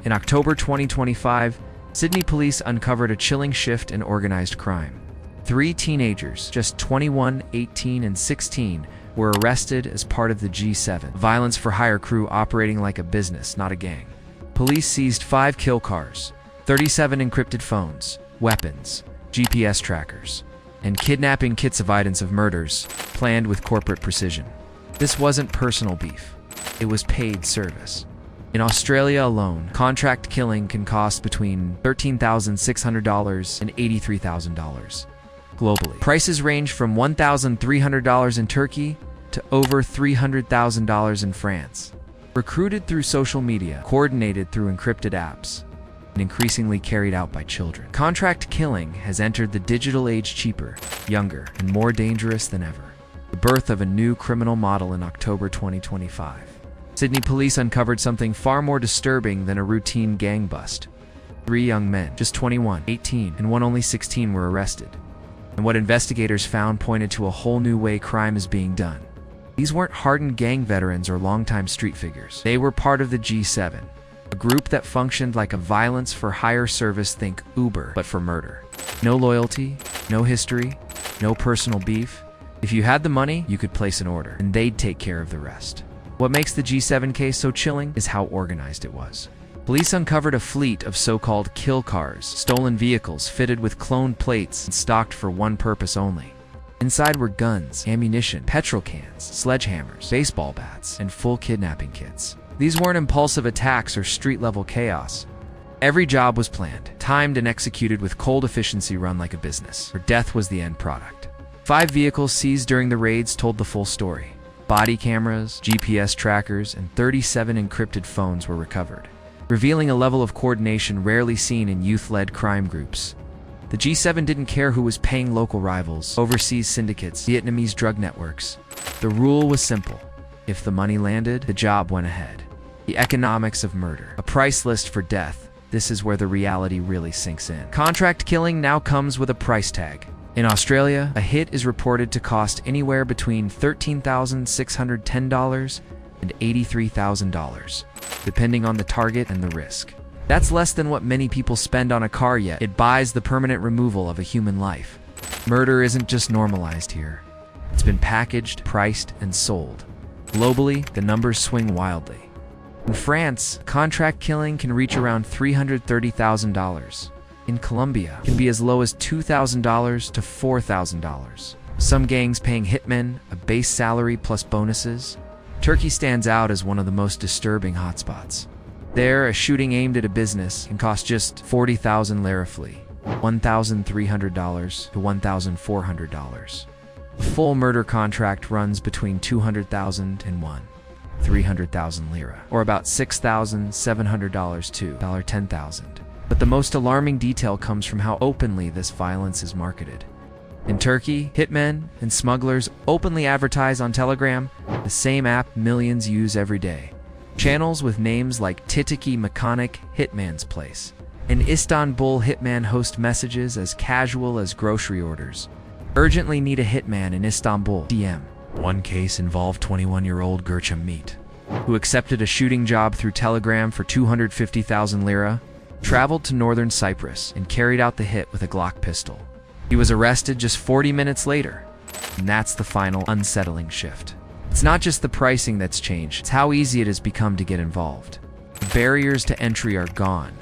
In October 2025, Sydney police uncovered a chilling shift in organized crime. 3 teenagers, just 21, 18, and 16, were arrested as part of the G7 violence for hire crew operating like a business, not a gang. Police seized 5 kill cars, 37 encrypted phones, weapons, GPS trackers, and kidnapping kits, evidence of murders planned with corporate precision. This wasn't personal beef. It was paid service. In Australia alone, contract killing can cost between $13,600 and $83,000. Globally, prices range from $1,300 in Turkey to over $300,000 in France. Recruited through social media, coordinated through encrypted apps, and increasingly carried out by children. Contract killing has entered the digital age, cheaper, younger, and more dangerous than ever. The birth of a new criminal model in October 2025. Sydney police uncovered something far more disturbing than a routine gang bust. 3 young men, just 21, 18, and one only 16, were arrested. And what investigators found pointed to a whole new way crime is being done. These weren't hardened gang veterans or longtime street figures. They were part of the G7, a group that functioned like a violence for hire service, think Uber, but for murder. No loyalty, no history, no personal beef. If you had the money, you could place an order, and they'd take care of the rest. What makes the G7 case so chilling is how organized it was. Police uncovered a fleet of so-called kill cars, stolen vehicles fitted with cloned plates and stocked for one purpose only. Inside were guns, ammunition, petrol cans, sledgehammers, baseball bats, and full kidnapping kits. These weren't impulsive attacks or street-level chaos. Every job was planned, timed, and executed with cold efficiency, run like a business, where death was the end product. 5 vehicles seized during the raids told the full story. Body cameras, GPS trackers, and 37 encrypted phones were recovered, revealing a level of coordination rarely seen in youth-led crime groups. The G7 didn't care who was paying local rivals, overseas syndicates, Vietnamese drug networks. The rule was simple. If the money landed, the job went ahead. The economics of murder, a price list for death. This is where the reality really sinks in. Contract killing now comes with a price tag. In Australia, a hit is reported to cost anywhere between $13,610 and $83,000, depending on the target and the risk. That's less than what many people spend on a car, yet it buys the permanent removal of a human life. Murder isn't just normalized here. It's been packaged, priced, and sold. Globally, the numbers swing wildly. In France, contract killing can reach around $330,000. In Colombia, it can be as low as $2,000 to $4,000. Some gangs paying hitmen a base salary plus bonuses. Turkey stands out as one of the most disturbing hotspots. There, a shooting aimed at a business can cost just 40,000 lira flee, $1,300 to $1,400. A full murder contract runs between 200,000 and 300,000 lira, or about $6,700 to $10,000. But the most alarming detail comes from how openly this violence is marketed. In Turkey, hitmen and smugglers openly advertise on Telegram, the same app millions use every day. Channels with names like Titiki Mechanic, Hitman's Place, and Istanbul Hitman host messages as casual as grocery orders. Urgently need a hitman in Istanbul, DM. One case involved 21-year-old Gurcham Meet, who accepted a shooting job through Telegram for 250,000 lira, traveled to northern Cyprus, and carried out the hit with a Glock pistol. He was arrested just 40 minutes later, and that's the final unsettling shift. It's not just the pricing that's changed, it's how easy it has become to get involved. The barriers to entry are gone.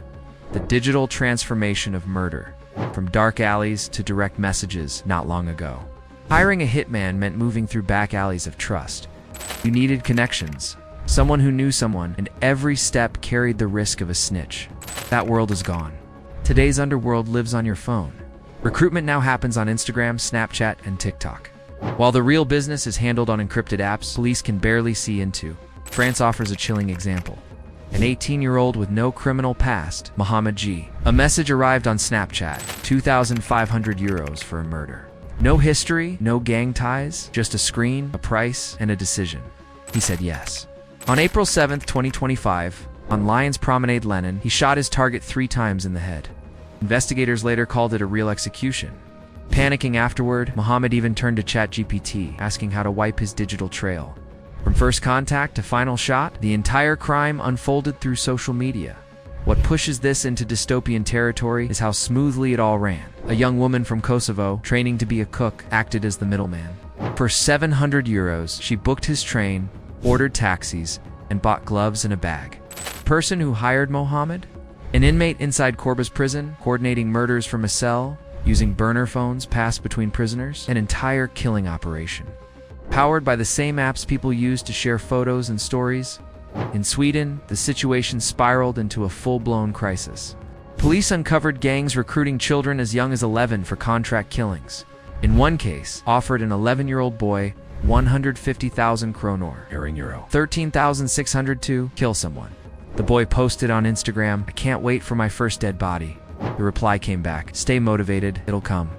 The digital transformation of murder, from dark alleys to direct messages not long ago. Hiring a hitman meant moving through back alleys of trust. You needed connections, someone who knew someone, and every step carried the risk of a snitch. That world is gone. Today's underworld lives on your phone. Recruitment now happens on Instagram, Snapchat, and TikTok. While the real business is handled on encrypted apps police can barely see into. France offers a chilling example. An 18-year-old with no criminal past, Mohammed G. A message arrived on Snapchat, 2,500 euros for a murder. No history, no gang ties, just a screen, a price, and a decision. He said yes. On April 7, 2025, on Lions Promenade Lenin, he shot his target 3 times in the head. Investigators later called it a real execution. Panicking afterward, Mohammed even turned to ChatGPT, asking how to wipe his digital trail. From first contact to final shot, the entire crime unfolded through social media. What pushes this into dystopian territory is how smoothly it all ran. A young woman from Kosovo, training to be a cook, acted as the middleman. For 700 euros, she booked his train, ordered taxis, and bought gloves and a bag. Person who hired Mohammed? An inmate inside Korba's prison, coordinating murders from a cell, using burner phones passed between prisoners, an entire killing operation. Powered by the same apps people use to share photos and stories, in Sweden, the situation spiraled into a full-blown crisis. Police uncovered gangs recruiting children as young as 11 for contract killings. In one case, offered an 11-year-old boy 150,000 kronor, euro 13,600 to kill someone. The boy posted on Instagram, "I can't wait for my first dead body." The reply came back, "Stay motivated, it'll come."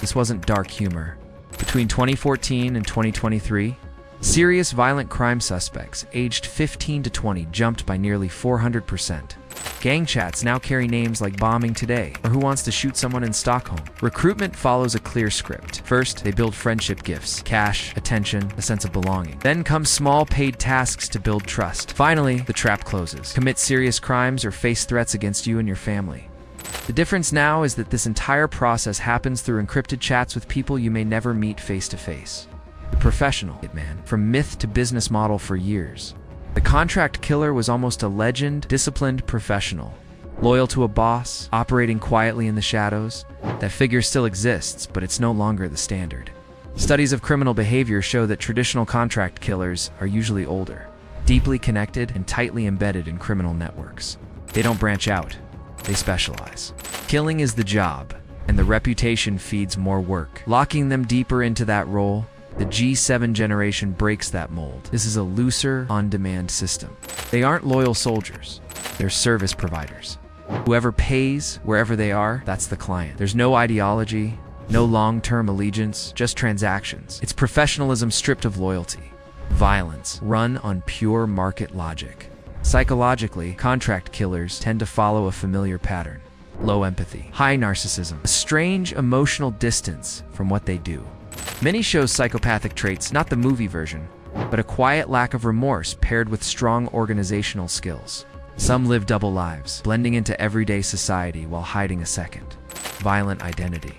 This wasn't dark humor. Between 2014 and 2023, serious violent crime suspects aged 15 to 20 jumped by nearly 400%. Gang chats now carry names like Bombing Today or Who Wants to Shoot Someone in Stockholm. Recruitment follows a clear script. First, they build friendship gifts, cash, attention, a sense of belonging. Then come small paid tasks to build trust. Finally, the trap closes. Commit serious crimes or face threats against you and your family. The difference now is that this entire process happens through encrypted chats with people you may never meet face to face. The professional hitman, from myth to business model for years. The contract killer was almost a legend, disciplined professional. Loyal to a boss, operating quietly in the shadows. That figure still exists, but it's no longer the standard. Studies of criminal behavior show that traditional contract killers are usually older, deeply connected, and tightly embedded in criminal networks. They don't branch out, they specialize. Killing is the job, and the reputation feeds more work. Locking them deeper into that role, the G7 generation breaks that mold. This is a looser, on-demand system. They aren't loyal soldiers. They're service providers. Whoever pays, wherever they are, that's the client. There's no ideology, no long-term allegiance, just transactions. It's professionalism stripped of loyalty. Violence, run on pure market logic. Psychologically, contract killers tend to follow a familiar pattern. Low empathy, high narcissism, a strange emotional distance from what they do. Many show psychopathic traits, not the movie version, but a quiet lack of remorse paired with strong organizational skills. Some live double lives, blending into everyday society while hiding a second. Violent identity.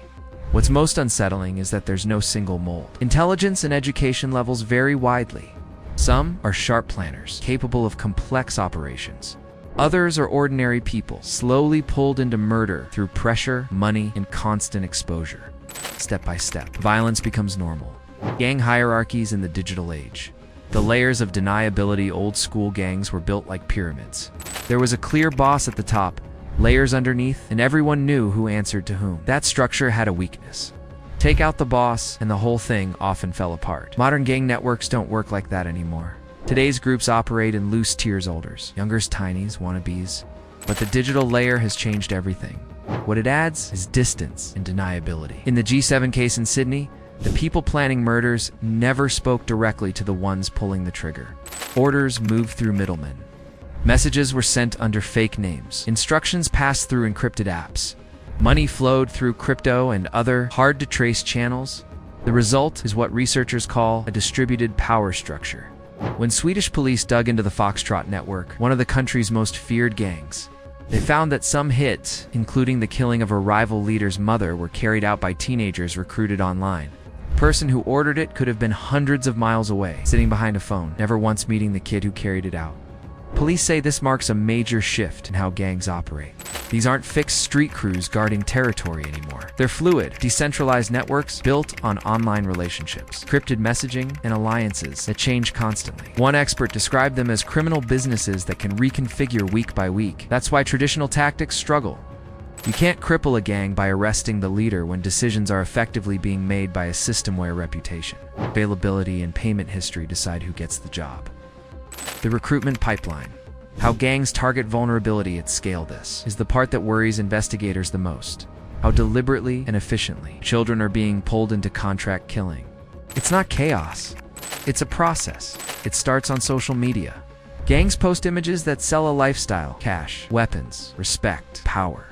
What's most unsettling is that there's no single mold. Intelligence and education levels vary widely. Some are sharp planners, capable of complex operations. Others are ordinary people, slowly pulled into murder through pressure, money, and constant exposure. Step by step, violence becomes normal. Gang hierarchies in the digital age. The layers of deniability old-school gangs were built like pyramids. There was a clear boss at the top, layers underneath, and everyone knew who answered to whom. That structure had a weakness. Take out the boss, and the whole thing often fell apart. Modern gang networks don't work like that anymore. Today's groups operate in loose tiers olders, youngers, tinies, wannabes. But the digital layer has changed everything. What it adds is distance and deniability. In the G7 case in Sydney, the people planning murders never spoke directly to the ones pulling the trigger. Orders moved through middlemen. Messages were sent under fake names. Instructions passed through encrypted apps. Money flowed through crypto and other hard-to-trace channels. The result is what researchers call a distributed power structure. When Swedish police dug into the Foxtrot network, one of the country's most feared gangs, they found that some hits, including the killing of a rival leader's mother, were carried out by teenagers recruited online. The person who ordered it could have been hundreds of miles away, sitting behind a phone, never once meeting the kid who carried it out. Police say this marks a major shift in how gangs operate. These aren't fixed street crews guarding territory anymore. They're fluid, decentralized networks built on online relationships, encrypted messaging, and alliances that change constantly. One expert described them as criminal businesses that can reconfigure week by week. That's why traditional tactics struggle. You can't cripple a gang by arresting the leader when decisions are effectively being made by a system where reputation, availability, and payment history decide who gets the job. The recruitment pipeline. How gangs target vulnerability at scale. This is the part that worries investigators the most. How deliberately and efficiently children are being pulled into contract killing. It's not chaos. It's a process. It starts on social media. Gangs post images that sell a lifestyle, cash, weapons, respect, power.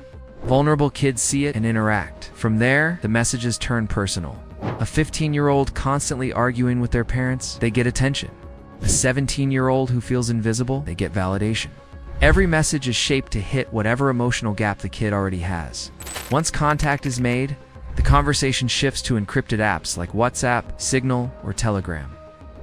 Vulnerable kids see it and interact. From there, the messages turn personal. A 15-year-old constantly arguing with their parents, they get attention. A 17-year-old who feels invisible, they get validation. Every message is shaped to hit whatever emotional gap the kid already has. Once contact is made, the conversation shifts to encrypted apps like WhatsApp, Signal, or Telegram.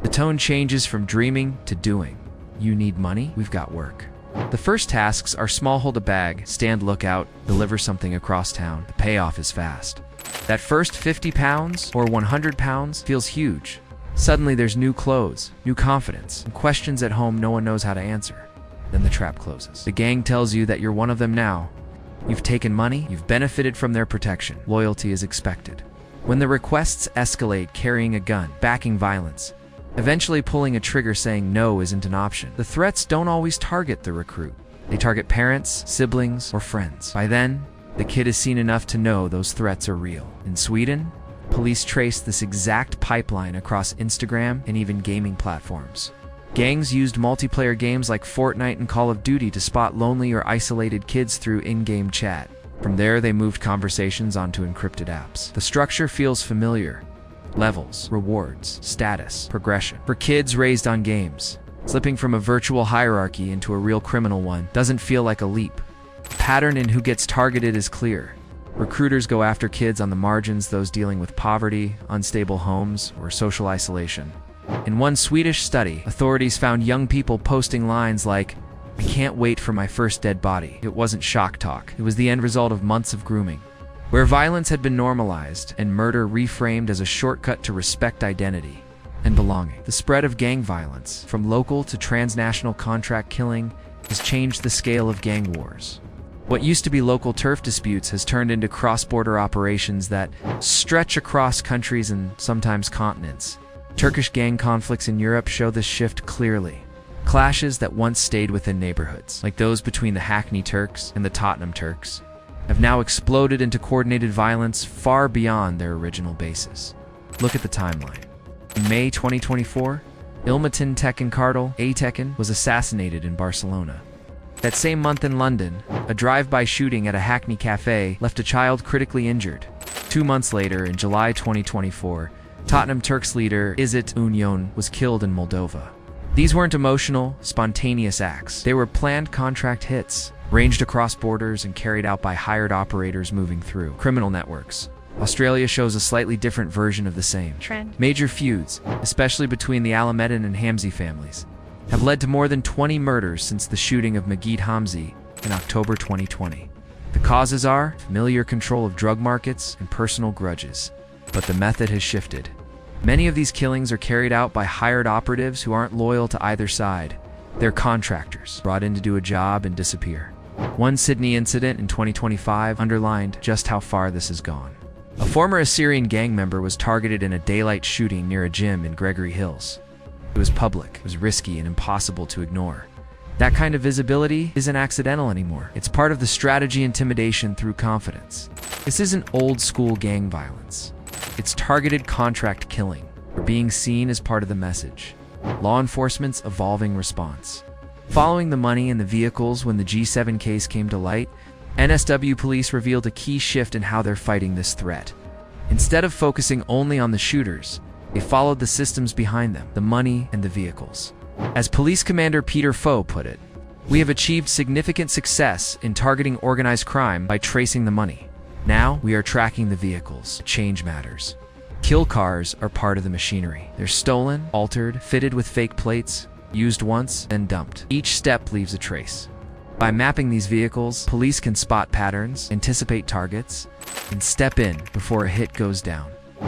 The tone changes from dreaming to doing. You need money? We've got work. The first tasks are small: hold a bag, stand lookout, deliver something across town. The payoff is fast. That first 50 pounds or 100 pounds feels huge. Suddenly there's new clothes, new confidence, and questions at home no one knows how to answer. Then the trap closes. The gang tells you that you're one of them now. You've taken money, you've benefited from their protection. Loyalty is expected. When the requests escalate, carrying a gun, backing violence, eventually pulling a trigger saying no isn't an option, the threats don't always target the recruit. They target parents, siblings, or friends. By then, the kid has seen enough to know those threats are real. In Sweden, police trace this exact pipeline across Instagram and even gaming platforms. Gangs used multiplayer games like Fortnite and Call of Duty to spot lonely or isolated kids through in-game chat. From there, they moved conversations onto encrypted apps. The structure feels familiar. Levels, rewards, status, progression. For kids raised on games, slipping from a virtual hierarchy into a real criminal one doesn't feel like a leap. The pattern in who gets targeted is clear. Recruiters go after kids on the margins, those dealing with poverty, unstable homes, or social isolation. In one Swedish study, authorities found young people posting lines like, "I can't wait for my first dead body." It wasn't shock talk. It was the end result of months of grooming. Where violence had been normalized and murder reframed as a shortcut to respect identity and belonging. The spread of gang violence, from local to transnational contract killing, has changed the scale of gang wars. What used to be local turf disputes has turned into cross-border operations that stretch across countries and sometimes continents. Turkish gang conflicts in Europe show this shift clearly. Clashes that once stayed within neighborhoods, like those between the Hackney Turks and the Tottenham Turks, have now exploded into coordinated violence far beyond their original bases. Look at the timeline. In May 2024, Ilmatin Tekin Kartal, Tekin, was assassinated in Barcelona. That same month in London, a drive-by shooting at a Hackney cafe left a child critically injured. 2 months later, in July 2024, Tottenham Turks leader İzzet Ünyoğlu was killed in Moldova. These weren't emotional, spontaneous acts. They were planned contract hits, ranged across borders and carried out by hired operators moving through criminal networks. Australia shows a slightly different version of the same trend. Major feuds, especially between the Alameddin and Hamzi families, have led to more than 20 murders since the shooting of Magid Hamzi in October 2020. The causes are familiar control of drug markets and personal grudges, but the method has shifted. Many of these killings are carried out by hired operatives who aren't loyal to either side. They're contractors, brought in to do a job and disappear. One Sydney incident in 2025 underlined just how far this has gone. A former Assyrian gang member was targeted in a daylight shooting near a gym in Gregory Hills. It was public, it was risky, and impossible to ignore. That kind of visibility isn't accidental anymore. It's part of the strategy: intimidation through confidence. This isn't old-school gang violence. It's targeted contract killing, or being seen as part of the message. Law enforcement's evolving response. Following the money and the vehicles, when the G7 case came to light, NSW police revealed a key shift in how they're fighting this threat. Instead of focusing only on the shooters, they followed the systems behind them, the money and the vehicles. As Police Commander Peter Foe put it, "We have achieved significant success in targeting organized crime by tracing the money. Now we are tracking the vehicles. Change matters." Kill cars are part of the machinery. They're stolen, altered, fitted with fake plates, used once, then dumped. Each step leaves a trace. By mapping these vehicles, police can spot patterns, anticipate targets, and step in before a hit goes down.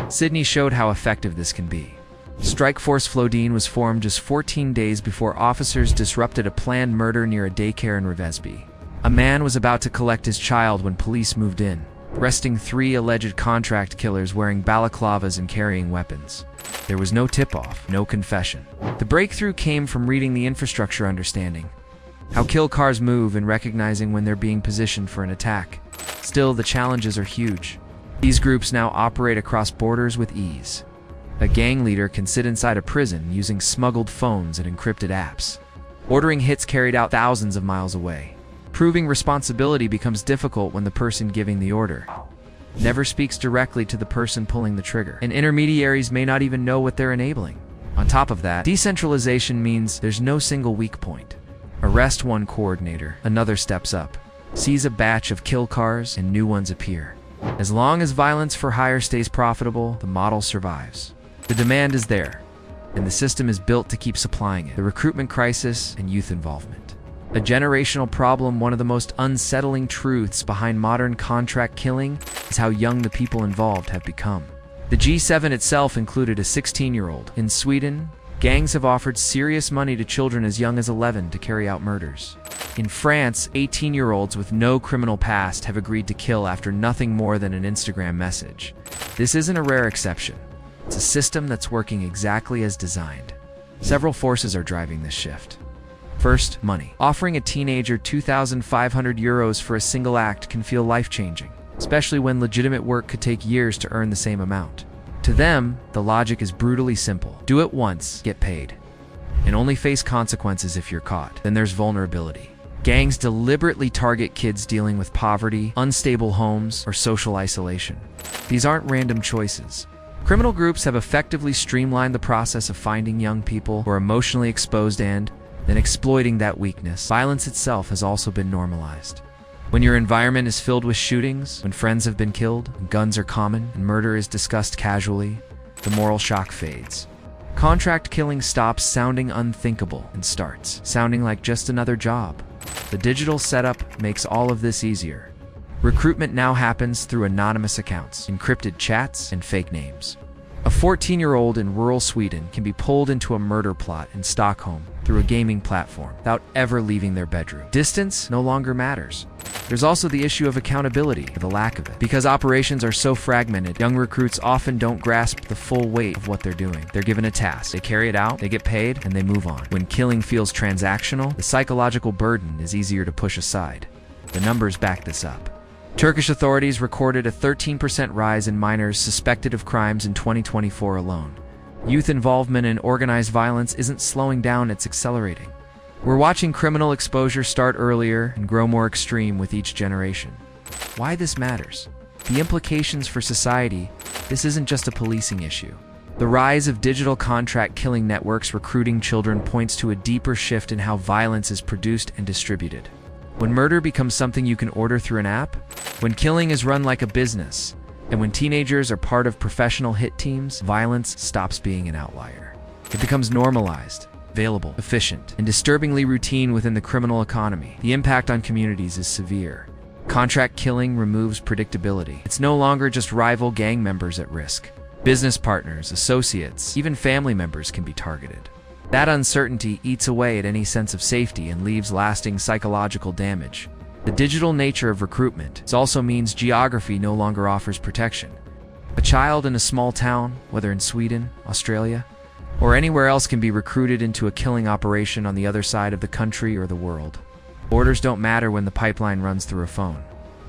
Sydney showed how effective this can be. Strike Force Flodine was formed just 14 days before officers disrupted a planned murder near a daycare in Revesby. A man was about to collect his child when police moved in, arresting 3 alleged contract killers wearing balaclavas and carrying weapons. There was no tip-off, no confession. The breakthrough came from reading the infrastructure, understanding how kill cars move, and recognizing when they're being positioned for an attack. Still, the challenges are huge. These groups now operate across borders with ease. A gang leader can sit inside a prison using smuggled phones and encrypted apps, ordering hits carried out thousands of miles away. Proving responsibility becomes difficult when the person giving the order never speaks directly to the person pulling the trigger, and intermediaries may not even know what they're enabling. On top of that, decentralization means there's no single weak point. Arrest one coordinator, another steps up. Seize a batch of kill cars, and new ones appear. As long as violence for hire stays profitable, the model survives. The demand is there, and the system is built to keep supplying it. The recruitment crisis and youth involvement. A generational problem. One of the most unsettling truths behind modern contract killing is how young the people involved have become. The G7 itself included a 16-year-old. In Sweden, gangs have offered serious money to children as young as 11 to carry out murders. In France, 18-year-olds with no criminal past have agreed to kill after nothing more than an Instagram message. This isn't a rare exception. It's a system that's working exactly as designed. Several forces are driving this shift. First, money. Offering a teenager 2,500 euros for a single act can feel life-changing, especially when legitimate work could take years to earn the same amount. To them, the logic is brutally simple. Do it once, get paid, and only face consequences if you're caught. Then there's vulnerability. Gangs deliberately target kids dealing with poverty, unstable homes, or social isolation. These aren't random choices. Criminal groups have effectively streamlined the process of finding young people who are emotionally exposed and then exploiting that weakness. Violence itself has also been normalized. When your environment is filled with shootings, when friends have been killed, when guns are common, and murder is discussed casually, the moral shock fades. Contract killing stops sounding unthinkable and starts sounding like just another job. The digital setup makes all of this easier. Recruitment now happens through anonymous accounts, encrypted chats, and fake names. A 14-year-old in rural Sweden can be pulled into a murder plot in Stockholm through a gaming platform without ever leaving their bedroom. Distance no longer matters. There's also the issue of accountability, or the lack of it. Because operations are so fragmented, young recruits often don't grasp the full weight of what they're doing. They're given a task, they carry it out, they get paid, and they move on. When killing feels transactional, the psychological burden is easier to push aside. The numbers back this up. Turkish authorities recorded a 13% rise in minors suspected of crimes in 2024 alone. Youth involvement in organized violence isn't slowing down, it's accelerating. We're watching criminal exposure start earlier and grow more extreme with each generation. Why this matters? The implications for society. This isn't just a policing issue. The rise of digital contract killing networks recruiting children points to a deeper shift in how violence is produced and distributed. When murder becomes something you can order through an app, when killing is run like a business, and when teenagers are part of professional hit teams, violence stops being an outlier. It becomes normalized, available, efficient, and disturbingly routine within the criminal economy. The impact on communities is severe. Contract killing removes predictability. It's no longer just rival gang members at risk. Business partners, associates, even family members can be targeted. That uncertainty eats away at any sense of safety and leaves lasting psychological damage. The digital nature of recruitment also means geography no longer offers protection. A child in a small town, whether in Sweden, Australia, or anywhere else, can be recruited into a killing operation on the other side of the country or the world. Borders don't matter when the pipeline runs through a phone.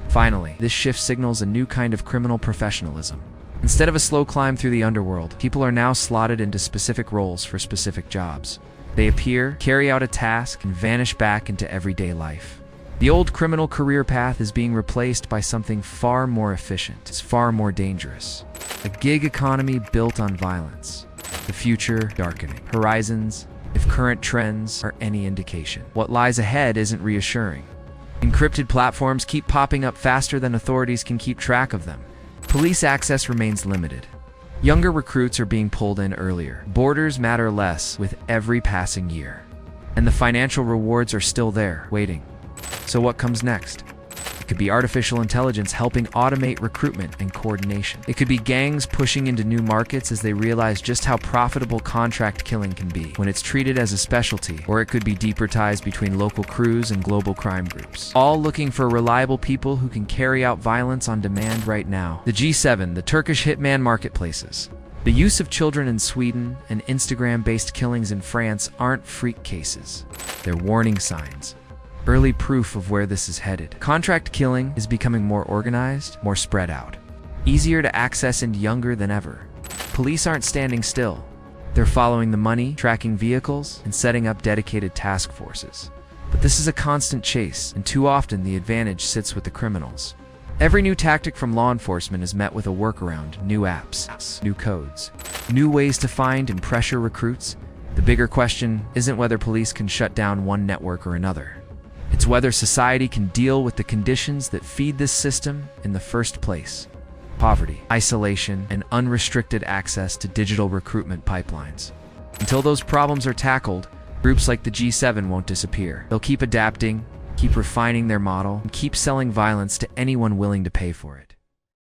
Finally, this shift signals a new kind of criminal professionalism. Instead of a slow climb through the underworld, people are now slotted into specific roles for specific jobs. They appear, carry out a task, and vanish back into everyday life. The old criminal career path is being replaced by something far more efficient. It's far more dangerous. A gig economy built on violence. The future darkening. Horizons, if current trends are any indication. What lies ahead isn't reassuring. Encrypted platforms keep popping up faster than authorities can keep track of them. Police access remains limited. Younger recruits are being pulled in earlier. Borders matter less with every passing year. And the financial rewards are still there, waiting. So what comes next? It could be artificial intelligence helping automate recruitment and coordination. It could be gangs pushing into new markets as they realize just how profitable contract killing can be when it's treated as a specialty, or it could be deeper ties between local crews and global crime groups, all looking for reliable people who can carry out violence on demand right now. The G7, the Turkish hitman marketplaces. The use of children in Sweden and Instagram-based killings in France aren't freak cases. They're warning signs. Early proof of where this is headed. Contract killing is becoming more organized, more spread out, easier to access and younger than ever. Police aren't standing still. They're following the money, tracking vehicles, and setting up dedicated task forces. But this is a constant chase, and too often the advantage sits with the criminals. Every new tactic from law enforcement is met with a workaround, new apps, new codes, new ways to find and pressure recruits, The bigger question isn't whether police can shut down one network or another. It's whether society can deal with the conditions that feed this system in the first place: poverty, isolation, and unrestricted access to digital recruitment pipelines. Until those problems are tackled, groups like the G7 won't disappear. They'll keep adapting, keep refining their model, and keep selling violence to anyone willing to pay for it.